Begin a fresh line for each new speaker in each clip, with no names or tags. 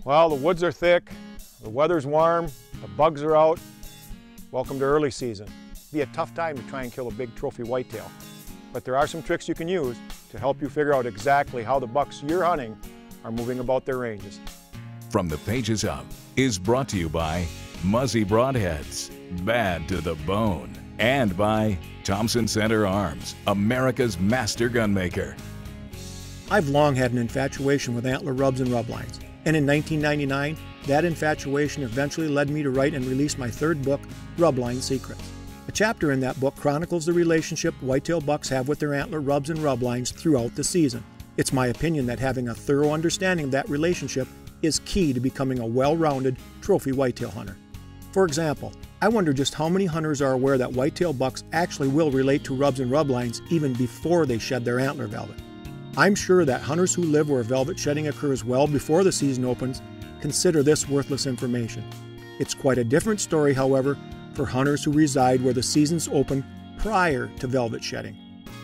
Well, the woods are thick, the weather's warm, the bugs are out. Welcome to early season. It'd be a tough time to try and kill a big trophy whitetail, but there are some tricks you can use to help you figure out exactly how the bucks you're hunting are moving about their ranges.
From the Pages of is brought to you by Muzzy Broadheads, bad to the bone, and by Thompson Center Arms, America's master gunmaker.
I've long had an infatuation with antler rubs and rub lines, and in 1999, that infatuation eventually led me to write and release my third book, Rub Line Secrets. A chapter in that book chronicles the relationship whitetail bucks have with their antler rubs and rub lines throughout the season. It's my opinion that having a thorough understanding of that relationship is key to becoming a well-rounded trophy whitetail hunter. For example, I wonder just how many hunters are aware that whitetail bucks actually will relate to rubs and rub lines even before they shed their antler velvet. I'm sure that hunters who live where velvet shedding occurs well before the season opens consider this worthless information. It's quite a different story, however, for hunters who reside where the seasons open prior to velvet shedding.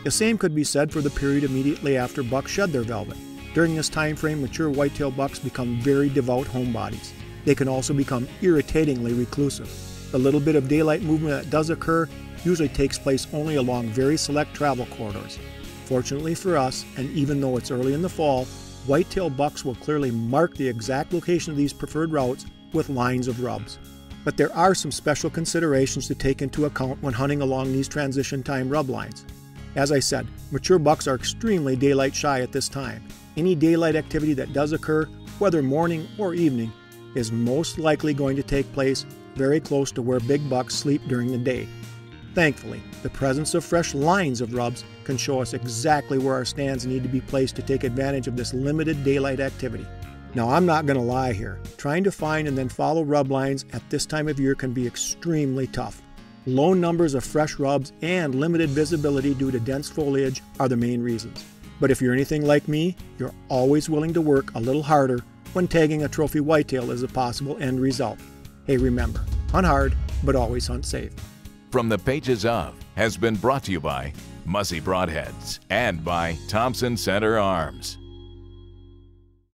The same could be said for the period immediately after bucks shed their velvet. During this time frame, mature whitetail bucks become very devout homebodies. They can also become irritatingly reclusive. The little bit of daylight movement that does occur usually takes place only along very select travel corridors. Fortunately for us, and even though it's early in the fall, whitetail bucks will clearly mark the exact location of these preferred routes with lines of rubs. But there are some special considerations to take into account when hunting along these transition time rub lines. As I said, mature bucks are extremely daylight shy at this time. Any daylight activity that does occur, whether morning or evening, is most likely going to take place very close to where big bucks sleep during the day. Thankfully, the presence of fresh lines of rubs can show us exactly where our stands need to be placed to take advantage of this limited daylight activity. Now, I'm not going to lie here. Trying to find and then follow rub lines at this time of year can be extremely tough. Low numbers of fresh rubs and limited visibility due to dense foliage are the main reasons. But if you're anything like me, you're always willing to work a little harder when tagging a trophy whitetail as a possible end result. Hey, remember, hunt hard, but always hunt safe.
From the Pages of has been brought to you by Muzzy Broadheads and by Thompson Center Arms.